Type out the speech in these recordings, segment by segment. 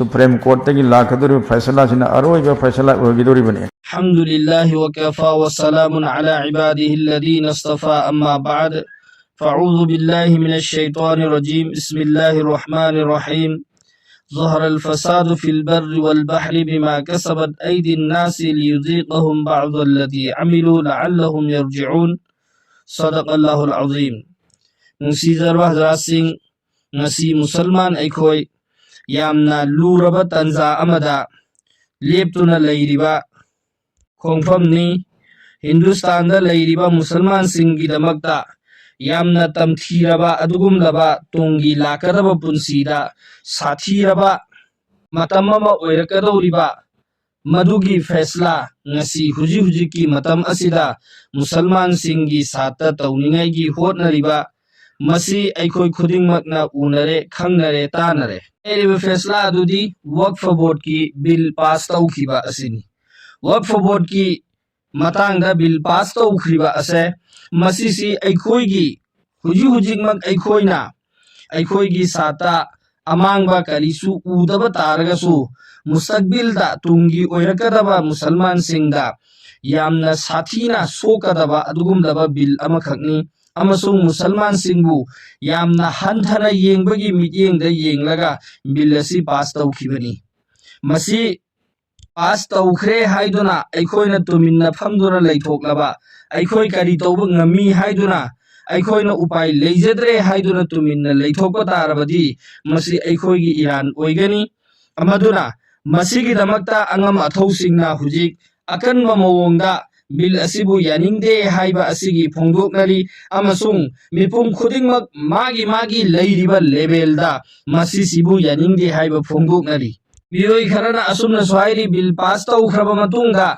Supreme court की लाखदुरी फैसला सिना अरोइब फैसला होगिदोरी बने। अल्हम्दुलिल्लाहि व कफा व सलामुन अला इबादिहि अल्लज़ीना इस्तफ़ा अम्मा बाद फ़अऊज़ु बिल्लाहि मिनश शैतानिर रजीम बिस्मिल्लाहिर रहमानिर रहीम ज़हरल फ़सादु फ़िल बर्रि वल बहरि बिमा कसबत ऐदिन नासि लियुज़ीक़हुम बअज़ल्लज़ी अमिलू लअल्लहुम यरजिऊन सदक़ल्लाहुल अज़ीम। नुसीज़रवा हज़रातसिंग ngasi musalman aikoi yamna luraba tanja amada leptuna leiriba khongfamni Hindustan da leiriba musalman singi damakta yamna tamthiraba adugumlaba tongi lakadaba punsida sathiraba matamama oirakadoriba madugi faisla ngasi huji ki matam asida musalman singi sata tauningai gi hotnariba मसी ऐखोई खुदिंगमकना उनरे खंगनरे तानरे एरिबे फैसला अदुदी वक्फ board की bill pass तौखिबा असिनी। वक्फ board की मतांगदा bill pass तौखिबा असे मसीसी ऐखोईगी हुजिमक ऐखोईना ऐखोईगी साता अमांगबा करिसु उदबा तारगसु मुस्तकबिलदा तुंगी ओइरकदबा मुसलमान सिंगदा यामना साथीना सोकदबा अदुगुमदबा bill अमखकनी अमसुंग मुसलमान सिंगबु यामना हंथना येंगबगी मियेंगदा येंगलगा bill असि पास तौखिबनी। मसी पास तौखरे हाइदुना ऐखोइना तुमिन्ना फमदुना लैथोकलबा ऐखोइ करि तौबा ngami हाइदुना ऐखोइना उपाय लेजद्रे हाइदुना तुमिन्ना लैथोकबा तारबदी मसी ऐखोइगी इरान ओइगनी। अमदुना मसीगी दमकता अंगम अथौसिंगना हुजिक अकनबा मवोंगदा बिल असिबु यानिंगदे हाइबा असिगी फोंदोकनरी अमसुंग मिपुम खुदिंगमक मागी लैरिबा लेवलदा मसीसिबु यानिंगदे हाइबा फोंदोकनरी। मियोई खरना असुमना स्वाइरी बिल पास तौखरबा मतुंगा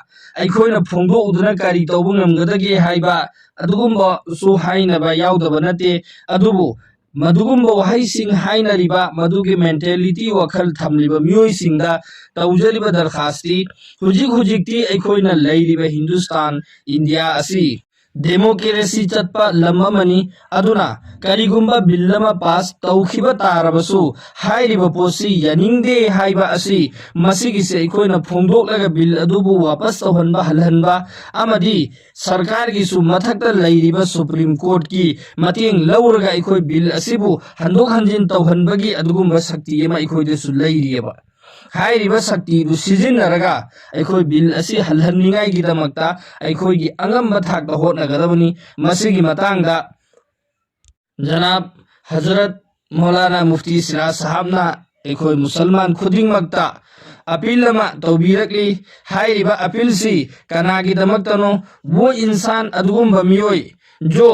ऐखोइना फोंदोउदुना करि तौबु ngamgadage हाइबा अदुगुम्बा सु हाइनबा याउदबा नते अदुबु मदुगुम्बा वहाइसिंग हाइनरिबा मदुगे मेंटालिटी वखल थमलिबा मियोइसिंगदा तौजरिबा दरखास्ती हुजिकती ऐखोइना लैरिबा हिंदुस्तान इंडिया असि डेमोक्रेसी चटपा लममनी अदुना करिगुम्बा बिल्लमा पास तौखिबा तारबसु हाइरिबा पोसी यानिंगदे हाइबा असि मसिगिसे ऐखोइना फोंदोकलगा बिल अदुबु वापस तौहनबा हलहनबा अमदी सरकार गिसु मथक्ता लैरिबा सुप्रीम कोर्ट की मतेंग लौरगा ऐखोइ बिल असिबु हंदोक हंजिन तौहनबगी अदुगुम्बा शक्ति एमा ऐखोइदेसु लैरियबा हाइरिबा शक्ति दु सिजिनरगा ऐखोइ बिल असि हलहननिंगाई गिदमक्ता ऐखोइगी अंगम्बा थाकता होटनगदबनी। मसिगी मतांगदा जनाब हजरत मौलाना मुफ्ती सिराज साहबना ऐखोइ मुसलमान खुदिंगमक्ता अपील अमा तौबीरकली हाइरिबा अपीलसी कनागिदमक्तनो वो इंसान अदुगुम्बा मियोइ जो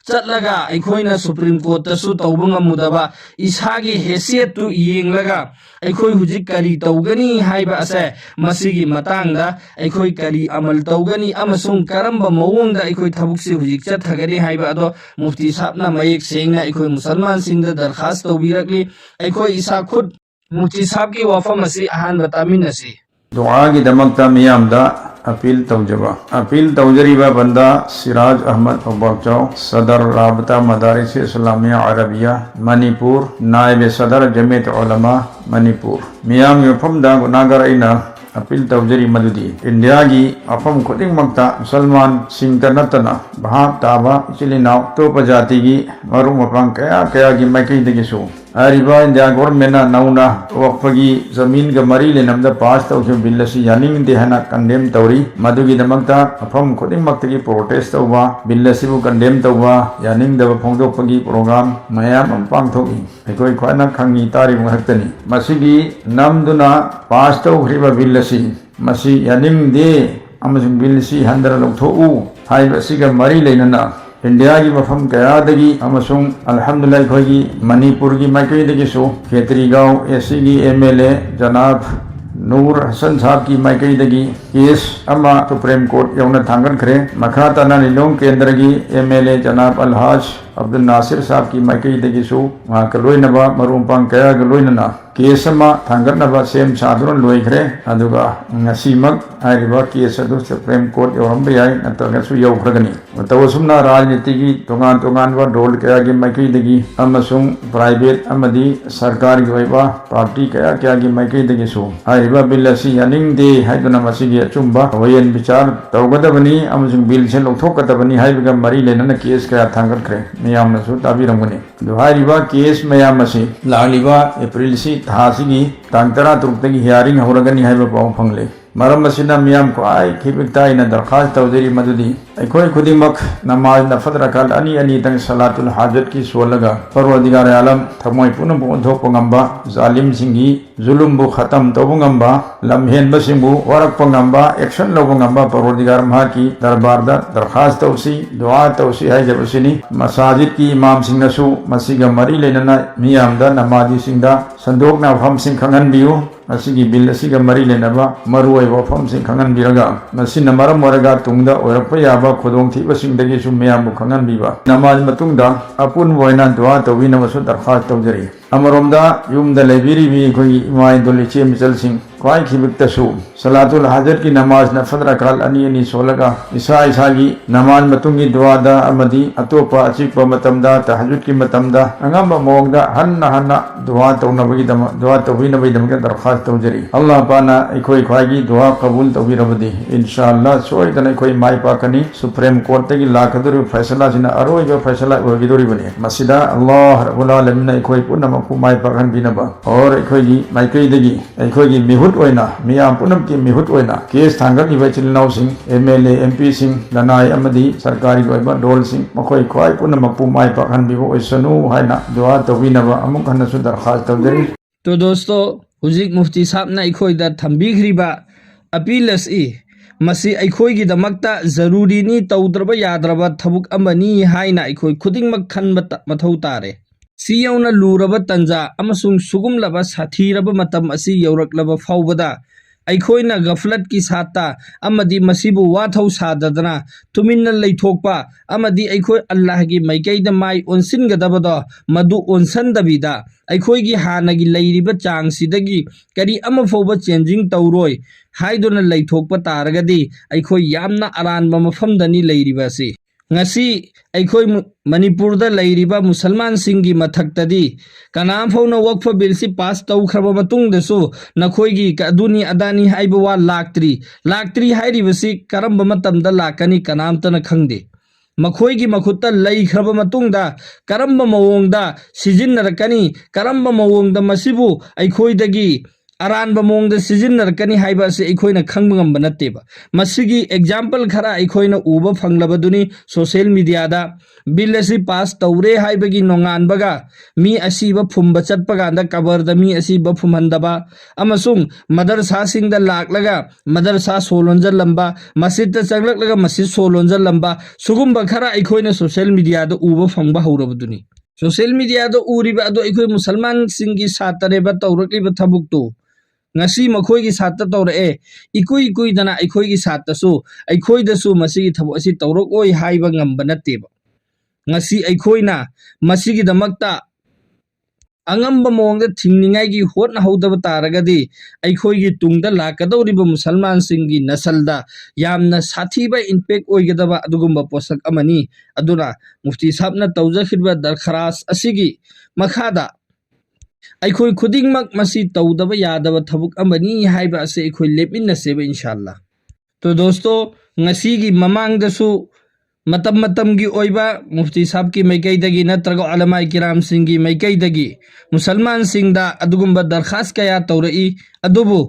चटलगा ऐखोइना सुप्रीम कोर्ट तसु तौबा ngamudaba isagi हैसियत तु येंगलगा ऐखोइ हुजिक करी तौगनी हाइबा असे मसिगी मतंगदा ऐखोइ करी अमल तौगनी अमसुंग करंबा मवोंगदा ऐखोइ थबुकसे हुजिक चथगनी हाइबा अदो मुफ्ती साहबना मयेक सेंगना ऐखोइ मुसलमान सिंगदा दरखास्त तौबीरकली ऐखोइ इसा खुद मुफ्ती साहब की वफम असी अहान बतामिनसी दुआ की दमकता मियामदा अपील तौजबा अपील तौजरीबा बंदा सिराज अहमद बगचाओ सदर राबता मदारिस इस्लामिया अरबिया मणिपुर नायब सदर जमीयत उलमा मणिपुर मियाम युफमदा गुनागर इना अपील तौजरी मदुदी इंडिया की अफम खुदिंगमक्ता मुसलमान सिंगता नतना भाप ताबा चिलिनाव तो जाति की मरु मपांग कया की मैकईदगिसु अरिबा इंडिया गवर्नमेंट नौना वक्फ की जमीन का मरी लेनमदा पास तौखिब बिल असि यानिंगदे हना कंडेम तौरी मदुगी दमक्ता अफम खुदिंगमक्तगी प्रोटेस्ट तौबा बिल असिबु कंडेम तौबा यानिंगदबा फोंदोकपगी प्रोग्राम मयाम पांगथोकी ऐखोइ ख्वाना खंगी तारिब हक्तनी मसिगी नमदुना पास तौखरिबा बिल असि मसि यानिंगदे अमसुंग बिल असि हंदरा लौथोउ हाइब असिगा मरी लेनना इंडिया की मफम कयादगी अमसुंग अल्हम्दुलिल्लाह खोगी मणिपुर की माइकईदगिसु खेतरीगांव एसी की एमएलए जनाब नूर हसन साहब की माइकईदगी केस अमा सुप्रीम कोर्ट यौना थांगनखरे मखा तना निलोंग केंद्र की एमएलए जनाब अलहाज अब्दुल नासिर साहब की माइकईदगिसु का लोइनबा मरुमपांग कया का लोइनना केस अमा थांगतनबा सेम सादुन लोइखरे अदुगा ngasimak हाइरिबा केस अदु सुप्रीम कोर्ट यौरंबा याय नत्रगसु यौखरगनी तवसुमना राजनीति की तोगान तोगान वा रोल कया की माइकईदगी अमसुंग प्राइवेट अमदी सरकार की ओइबा पार्टी कया कया की माइकईदगिसु हाइरिबा बिल असि यानिंगदे हाइदुना मसिगी अचुंबा वयन विचार तौगदबनी अमसुंग बिल से लौथोकदबनी हाइबगा मरी लेनना केस कया थांगतखरे मियामनसु ताबिरंगनी दुहाइरिबा केस मयामसि लालिबा अप्रैल सी थासिगी तांग 13 हियरिंग होरगनी हाइबा पाउ फंगले मरम असिना मियाम को आई खिबिकता इन दरखास्त तौजरी मदुदी अखोई खुदिमक नमाज नफद रकाल अनि अनि तंग सलातुल हाजत की सोलगा परवरदिगार आलम थमोय पुनम बोधोप ngamba जालिम सिंगी जुलुम बु खत्म तोबु ngamba लम्हेन बसिंबु वरक ngamba एक्शन लोबु ngamba परवरदिगार महा की दरबार दा दरखास्त तौसी दुआ तौसी है जबसिनी मसाजिद की इमाम सिंगसु मसीगा मरी लेनना मियाम दा नमाजी सिंदा संदोक ना फम सिंग खंगन बियु असिगी बिल असिगा मरी लेनबा मरुई वफम सिंग खंगन बिरगा मसिना मरम वरगा तुंगदा ओरप याबा खुदोंग थीबसिंगदगी सु मियाम बु खंगन बिबा नमाज मतुंगदा अपुन वयना दुआ तौविनबसु दरखास्त तौजरी अमरोमदा युमदा लेबिरी भी कोई इमाय दोलिचे मिसल सिंह क्वाई खिबिकतसु सलातुल हाजत की नमाज नफद रकाल अनि अनि सोलगा इसा इसागी नमाज मतुंगी दुआदा अमदी अतोपा अचिकपा मतमदा तहज्जुद की मतमदा अंगम मोगदा हन्ना दुआ तौनबगी दम दुआ तौविनबगी दम के दरखास्त तौजरी अल्लाह पाना इकोई ख्वागी दुआ कबूल तौविरबदी इंशाअल्लाह सोइदन कोई माई पाकनी सुप्रीम कोर्ट तगी लाखदुर फैसला सिना अरोइबा फैसला ओगिदोरी बने मसिदा अल्लाह रब्बुल आलमीन इकोई पुनम को माई पाकन बिनबा और इकोई माइकईदगी इकोई मिहुत ओइना मियाम पुनम की मिहुत ओइना केस थांगलिबा चिलनाव सिंह एमएलए एमपी सिंह लनाई अमदी सरकारी ओइबा डोल सिंह मखोई ख्वाई पुनम को माई पाकन बिबो ओइसनु हाइना दुआ तौविनबा अमुक हनसु दरखास्त तौजरी। तो दोस्तों हुजिक मुफ्ती साहब ना इखोइदा थंबीखरिबा अपील असि मसी अखोइगिदमक्ता जरूरीनी तौद्रबा याद्रबा थबुक अमनी हाइना अखोइ खुदिंगमक खनबा मथौ तारे सियौना लूरबा तंजा अमसुंग सुगुमलबा साथीरबा मतम असि यौरकलबा फाउबदा अखोइना गफलत की साता अमदी मसीबु वाथौ साददना तुमिन्ना लैथोकपा अमदी अखोइ अल्लाह की मैकैदा माई ओनसिनगदबदो मदु ओनसनदबिदा अखोइगी हानगी लैरिबा चांगसिदगी करी अमा फौबा चेंजिंग तौरोय हाइदुना लैथोकपा तारगदी अखोइ यामना अरानबा मफमदनी लैरिबासी ngasi अखोइ मणिपुरदा लैरिबा मुसलमान सिंगी मथक्तदी कनाम फौना वक्फ बिल से पास तौखरबा मतुंगदसु नखोइगी अदुनी अदानी हाइबा वा लाक्त्री हाइरिबसी करम्बा मतमदा लाकनी कनामतना खंगदे मखोइगी मखुत्ता लैखरबा मतुंगदा करम्बा मवोंगदा सिजिन्नरकनी करम्बा मवोंगदा मसिबु अखोइदगी अरानबा मोंगदा सिजिन्नरकनी हाइबा से अखोइना खंगबा ngamba नत्तेबा मसिगी एग्जांपल खरा अखोइना उबा फंगलबदुनी सोशल मीडियादा बिल असि पास तौरे हाइबगी नोंगानबगा मी असिबा फुंबा चटपगांदा कबरदा मी असिबा फुमहंदबा अमसुंग मदरसा सिंगदा लाकलगा मदरसा सोलोंजलंबा मस्जिददा चंगलकलगा मस्जिद सोलोंजलंबा सुगुंबा खरा अखोइना सोशल मीडियादा उबा फंगबा हौरबदुनी सोशल मीडियादा उरिबा अदो अखोइ मुसलमान सिंगी सातरेबा तौरकलिबा थबुकतो ngasi makhoi gi satta tawra e ikui dana akhoi gi satta su akhoi da su masi gi thabo asi tawrok oi haiba ngamba natte ba ngasi akhoi na masi gi damakta angamba mongda thingningai gi hotna hodaba taragadi akhoi gi tungda lakadawriba musalman singi nasalda yamna sathiba impact oigadaba adugumba posak amani aduna mufti sabna tawjakhidba darkharas asigi makhada अखोई खुदिंगमक मसी तौदबा यादबा थबुक अमनी हाइबा असे अखोई लेपिन्नसेबा इंशाअल्लाह। तो दोस्तों ngasiगी ममांगदसु मतम की ओइबा मुफ्ती साहब की मैकैदगी नत्रगा उलमा किराम सिंगी मैकैदगी मुसलमान सिंगदा अदुगुंबा दरखास्त कया तौरई अदुबु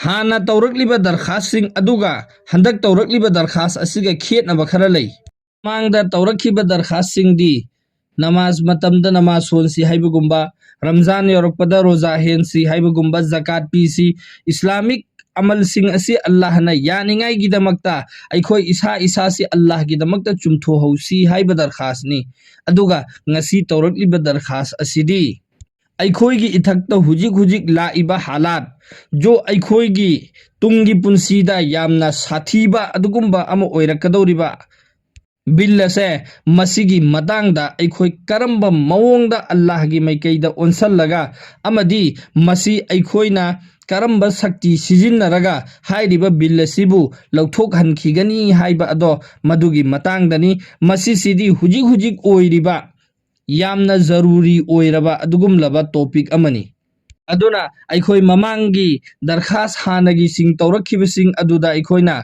हाना तौरकलिबा दरखास्त सिंग अदुगा हंदक तौरकलिबा दरखास्त असिगा खेतनबा खरा लई मांगदा तौरखिबा दरखास्त सिंगदी नमाज मतमदा नमाज सोनसी हाइबगुंबा रमजान योरकपदा रोजा हेनसी हाइबगुंबा जकात पीसी इस्लामिक अमल सिंग असी अल्लाह ना यानिंगाई गिदमक्ता अखोई इसा से अल्लाह गिदमक्ता चुमथो हौसी हाइबा दरखास्तनी अदुगा ngasi तौरकलिबा दरखास्त असिदी अखोई इथक्ता हुजिक लाइबा हालात जो अखोई तुंगी पुंसीदा यामना साथीबा अदुगुंबा अमा ओइरकदौरिबा बिल असे मसीगी मतांगदा अखोई करम्बा मवोंगदा अल्लाह की मैकैदा ओनसलगा अमदी मसी अखोइना करम्बा शक्ति सिजिन्नरगा हाइरिबा बिल असिबु लौथोकहनखिगनी हाइबा अदो मदुगी मतांगदनी मसीसिदी हुजिक हुजिक ओइरिबा यामना जरूरी ओइरबा अदुगुमलबा टॉपिक अमनी अदुना अखोई ममांगी दरखास हानगी सिंग तौरखिबसिंग अदुदा अखोइना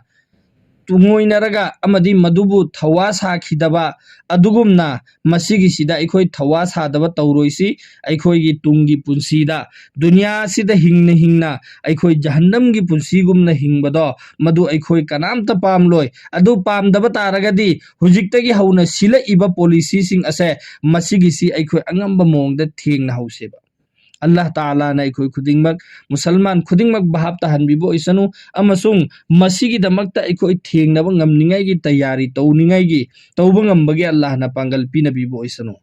तुंगोइनरगा अमदी मदुबु थवा साखिदबा अदुगुमना मसिगिसिदा अखोई थवा सादबा तौरोइसी अखोइगी तुंगी पुंसीदा दुनिया सिदा हिंगना हिंगना अखोई जहन्नम की पुंसीगुमना हिंगबदो मदु अखोई कनामता पामलोय अदु पामदबा तारगदी हुजिक्तगी हौना सिला इबा पॉलिसी सिंग असे मसिगिसी अखोई अंगंबा मोंगदा थेंगना हौसेबा अल्लाह ताला ना अखोई खुदिंगमक मुसलमान खुदिंगमक भाव तहनबिबो इसनु अमसुंग मसीगी दमकता अखोई थेंगनबा ngamningai gi tayari tawningai gi tawba ngambagi Allah na pangal pinabibo isanu